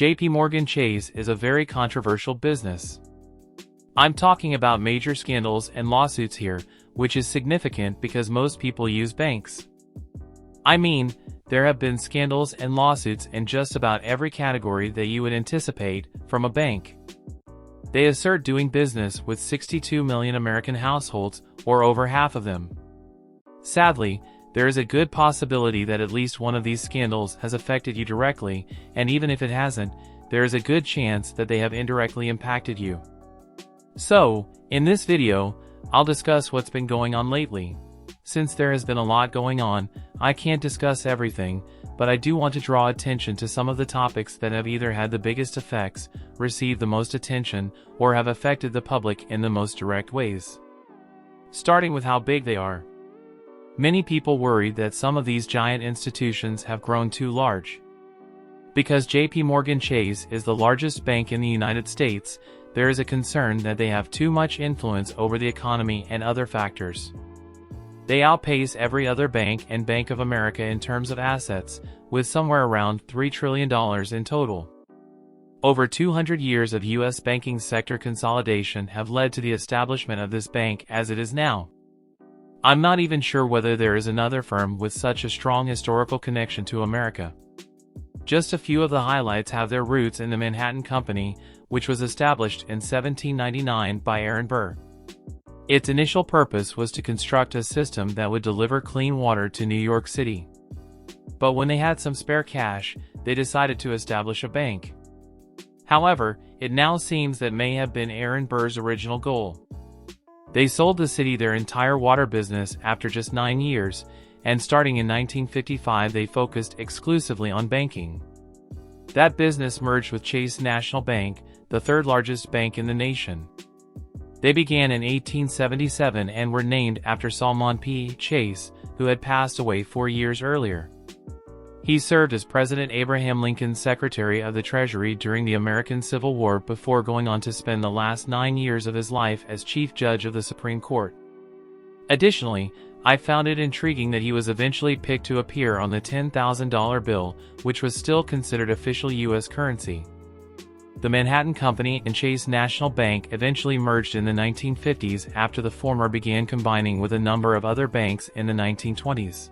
JPMorgan Chase is a very controversial business. I'm talking about major scandals and lawsuits here, which is significant because most people use banks. I mean, there have been scandals and lawsuits in just about every category that you would anticipate from a bank. They assert doing business with 62 million American households, or over half of them. Sadly, there is a good possibility that at least one of these scandals has affected you directly, and even if it hasn't, there is a good chance that they have indirectly impacted you. So, in this video, I'll discuss what's been going on lately. Since there has been a lot going on, I can't discuss everything, but I do want to draw attention to some of the topics that have either had the biggest effects, received the most attention, or have affected the public in the most direct ways. Starting with how big they are. Many people worried that some of these giant institutions have grown too large. Because JPMorgan Chase is the largest bank in the United States, there is a concern that they have too much influence over the economy and other factors. They outpace every other bank and Bank of America in terms of assets, with somewhere around $3 trillion in total. Over 200 years of U.S. banking sector consolidation have led to the establishment of this bank as it is now. I'm not even sure whether there is another firm with such a strong historical connection to America. Just a few of the highlights have their roots in the Manhattan Company, which was established in 1799 by Aaron Burr. Its initial purpose was to construct a system that would deliver clean water to New York City. But when they had some spare cash, they decided to establish a bank. However, it now seems that may have been Aaron Burr's original goal. They sold the city their entire water business after just 9 years, and starting in 1955 they focused exclusively on banking. That business merged with Chase National Bank, the third largest bank in the nation. They began in 1877 and were named after Salmon P. Chase, who had passed away 4 years earlier. He served as President Abraham Lincoln's Secretary of the Treasury during the American Civil War before going on to spend the last 9 years of his life as Chief Judge of the Supreme Court. Additionally, I found it intriguing that he was eventually picked to appear on the $10,000 bill, which was still considered official U.S. currency. The Manhattan Company and Chase National Bank eventually merged in the 1950s after the former began combining with a number of other banks in the 1920s.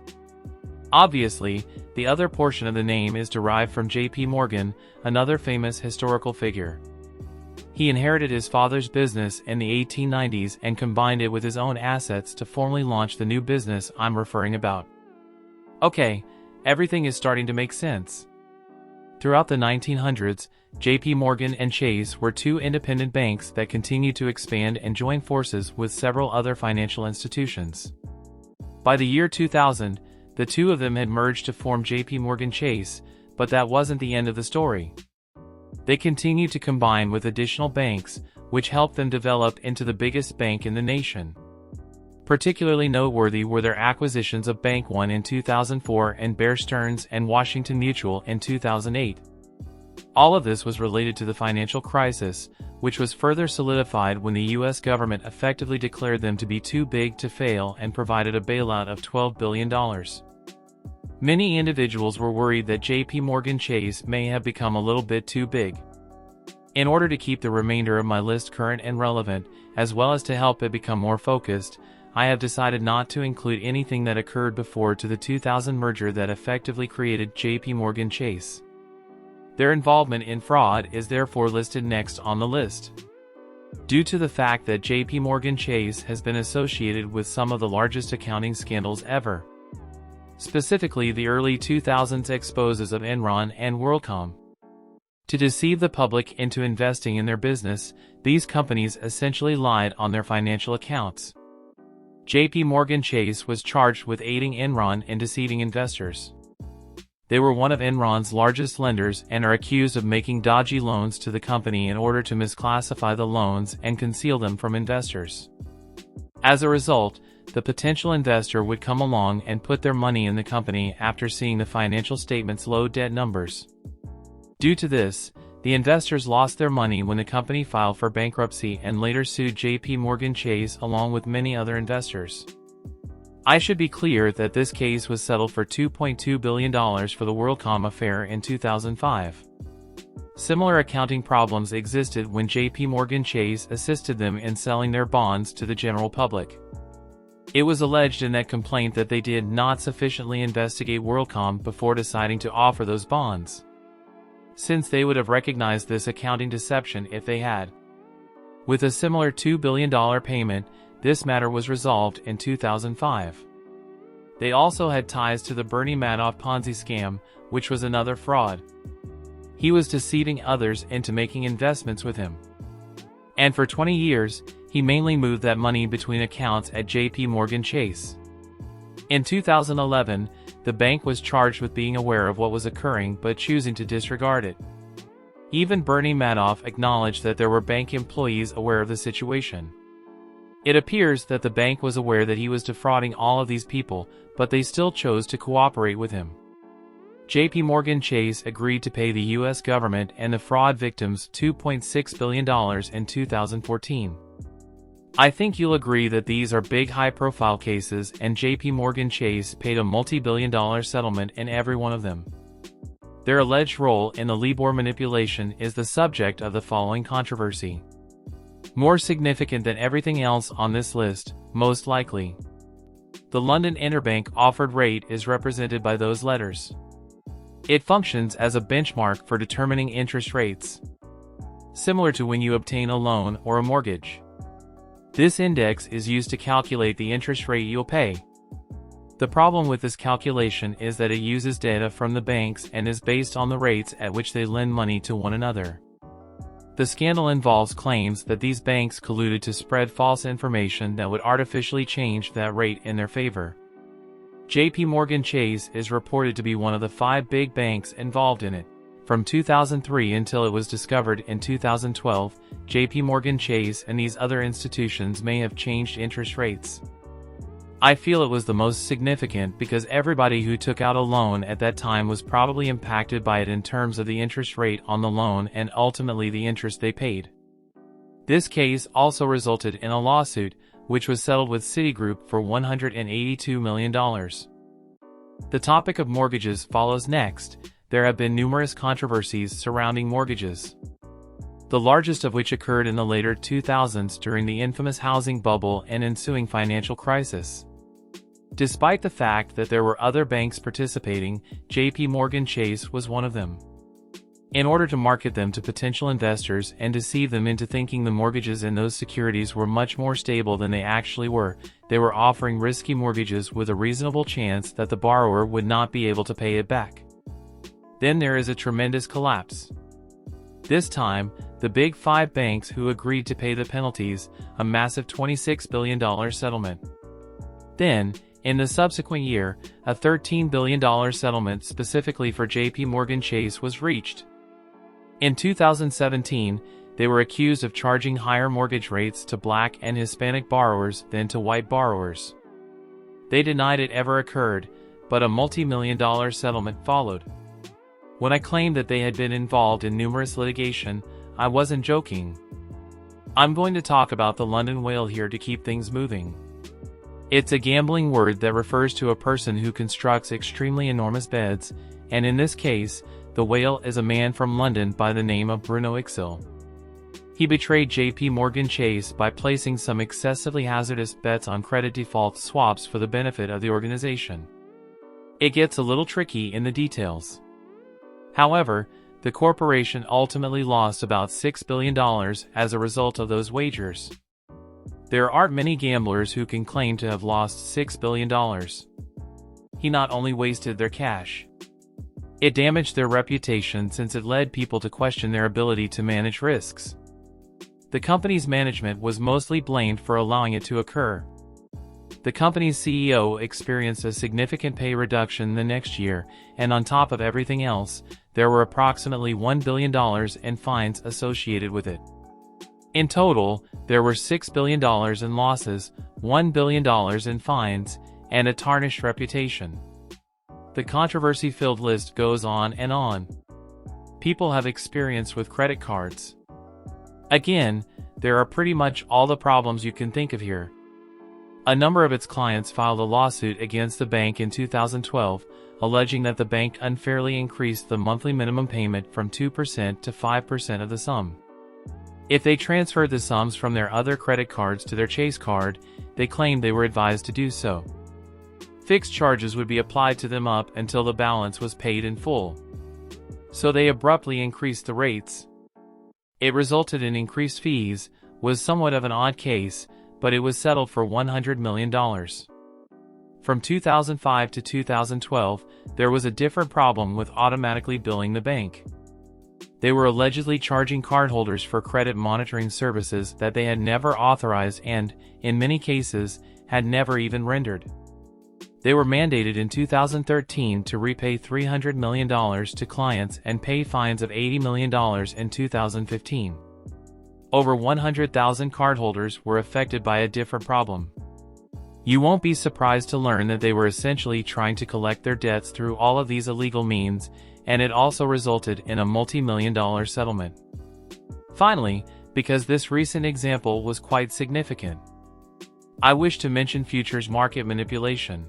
Obviously, the other portion of the name is derived from J.P. Morgan, another famous historical figure. He inherited his father's business in the 1890s and combined it with his own assets to formally launch the new business I'm referring about. Okay, everything is starting to make sense. Throughout the 1900s, J.P. Morgan and Chase were two independent banks that continued to expand and join forces with several other financial institutions. By the year 2000, the two of them had merged to form JPMorgan Chase, but that wasn't the end of the story. They continued to combine with additional banks, which helped them develop into the biggest bank in the nation. Particularly noteworthy were their acquisitions of Bank One in 2004 and Bear Stearns and Washington Mutual in 2008. All of this was related to the financial crisis, which was further solidified when the U.S. government effectively declared them to be too big to fail and provided a bailout of $12 billion. Many individuals were worried that JPMorgan Chase may have become a little bit too big. In order to keep the remainder of my list current and relevant, as well as to help it become more focused, I have decided not to include anything that occurred before to the 2000 merger that effectively created JPMorgan Chase. Their involvement in fraud is therefore listed next on the list. Due to the fact that JPMorgan Chase has been associated with some of the largest accounting scandals ever. Specifically the early 2000s exposes of Enron and WorldCom. To deceive the public into investing in their business, these companies essentially lied on their financial accounts. JPMorgan Chase was charged with aiding Enron in deceiving investors. They were one of Enron's largest lenders and are accused of making dodgy loans to the company in order to misclassify the loans and conceal them from investors. As a result, the potential investor would come along and put their money in the company after seeing the financial statement's low debt numbers. Due to this, the investors lost their money when the company filed for bankruptcy and later sued JPMorgan Chase along with many other investors. I should be clear that this case was settled for $2.2 billion for the WorldCom affair in 2005. Similar accounting problems existed when JPMorgan Chase assisted them in selling their bonds to the general public. It was alleged in that complaint that they did not sufficiently investigate WorldCom before deciding to offer those bonds, since they would have recognized this accounting deception if they had. With a similar $2 billion payment, this matter was resolved in 2005. They also had ties to the Bernie Madoff Ponzi scam, which was another fraud. He was deceiving others into making investments with him. And for 20 years, he mainly moved that money between accounts at JPMorgan Chase. In 2011, the bank was charged with being aware of what was occurring but choosing to disregard it. Even Bernie Madoff acknowledged that there were bank employees aware of the situation. It appears that the bank was aware that he was defrauding all of these people, but they still chose to cooperate with him. JPMorgan Chase agreed to pay the U.S. government and the fraud victims $2.6 billion in 2014. I think you'll agree that these are big high-profile cases, and JPMorgan Chase paid a multi-billion-dollar settlement in every one of them. Their alleged role in the LIBOR manipulation is the subject of the following controversy. More significant than everything else on this list, most likely. The London Interbank Offered Rate is represented by those letters. It functions as a benchmark for determining interest rates, similar to when you obtain a loan or a mortgage. This index is used to calculate the interest rate you'll pay. The problem with this calculation is that it uses data from the banks and is based on the rates at which they lend money to one another. The scandal involves claims that these banks colluded to spread false information that would artificially change that rate in their favor. JPMorgan Chase is reported to be one of the 5 big banks involved in it. From 2003 until it was discovered in 2012, JPMorgan Chase and these other institutions may have changed interest rates. I feel it was the most significant because everybody who took out a loan at that time was probably impacted by it in terms of the interest rate on the loan and ultimately the interest they paid. This case also resulted in a lawsuit, which was settled with Citigroup for $182 million. The topic of mortgages follows next. There have been numerous controversies surrounding mortgages, the largest of which occurred in the later 2000s during the infamous housing bubble and ensuing financial crisis. Despite the fact that there were other banks participating, JPMorgan Chase was one of them. In order to market them to potential investors and deceive them into thinking the mortgages in those securities were much more stable than they actually were, they were offering risky mortgages with a reasonable chance that the borrower would not be able to pay it back. Then there is a tremendous collapse. This time, the big 5 banks who agreed to pay the penalties, a massive $26 billion settlement. Then, in the subsequent year, a $13 billion settlement specifically for JPMorgan Chase was reached. In 2017, they were accused of charging higher mortgage rates to Black and Hispanic borrowers than to white borrowers. They denied it ever occurred, but a multi-million-dollar settlement followed. When I claimed that they had been involved in numerous litigation, I wasn't joking. I'm going to talk about the London whale here to keep things moving. It's a gambling word that refers to a person who constructs extremely enormous beds, and in this case, the whale is a man from London by the name of Bruno Ixil. He betrayed JPMorgan Chase by placing some excessively hazardous bets on credit default swaps for the benefit of the organization. It gets a little tricky in the details. However, the corporation ultimately lost about $6 billion as a result of those wagers. There aren't many gamblers who can claim to have lost $6 billion. He not only wasted their cash, it damaged their reputation since it led people to question their ability to manage risks. The company's management was mostly blamed for allowing it to occur. The company's CEO experienced a significant pay reduction the next year, and on top of everything else, there were approximately $1 billion in fines associated with it. In total, there were $6 billion in losses, $1 billion in fines, and a tarnished reputation. The controversy-filled list goes on and on. People have experience with credit cards. Again, there are pretty much all the problems you can think of here. A number of its clients filed a lawsuit against the bank in 2012, alleging that the bank unfairly increased the monthly minimum payment from 2% to 5% of the sum. If they transferred the sums from their other credit cards to their Chase card, they claimed they were advised to do so. Fixed charges would be applied to them up until the balance was paid in full. So they abruptly increased the rates. It resulted in increased fees, was somewhat of an odd case, but it was settled for $100 million. From 2005 to 2012, there was a different problem with automatically billing the bank. They were allegedly charging cardholders for credit monitoring services that they had never authorized and, in many cases, had never even rendered. They were mandated in 2013 to repay $300 million to clients and pay fines of $80 million in 2015. Over 100,000 cardholders were affected by a different problem. You won't be surprised to learn that they were essentially trying to collect their debts through all of these illegal means, and it also resulted in a multi-million-dollar settlement. Finally, because this recent example was quite significant, I wish to mention futures market manipulation.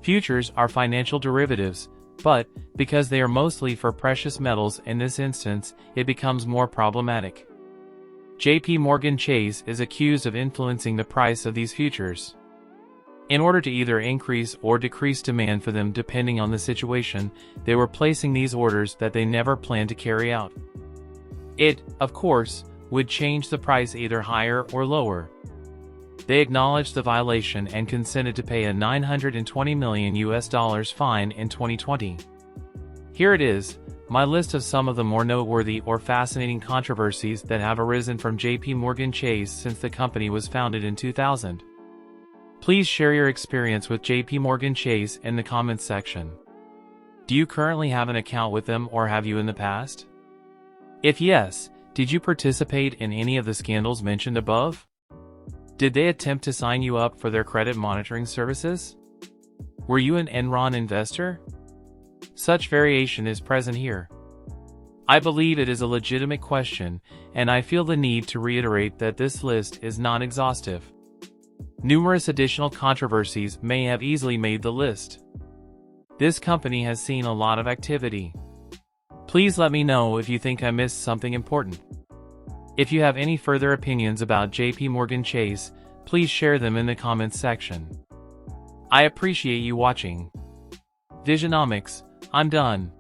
Futures are financial derivatives, but, because they are mostly for precious metals in this instance, it becomes more problematic. JPMorgan Chase is accused of influencing the price of these futures. In order to either increase or decrease demand for them depending on the situation, they were placing these orders that they never planned to carry out. It, of course, would change the price either higher or lower. They acknowledged the violation and consented to pay a $920 million fine in 2020. Here it is, my list of some of the more noteworthy or fascinating controversies that have arisen from JPMorgan Chase since the company was founded in 2000. Please share your experience with JPMorgan Chase in the comments section. Do you currently have an account with them or have you in the past? If yes, did you participate in any of the scandals mentioned above? Did they attempt to sign you up for their credit monitoring services? Were you an Enron investor? Such variation is present here. I believe it is a legitimate question, and I feel the need to reiterate that this list is not exhaustive. Numerous additional controversies may have easily made the list. This company has seen a lot of activity. Please let me know if you think I missed something important. If you have any further opinions about JPMorgan Chase, please share them in the comments section. I appreciate you watching. Visionomics, I'm done.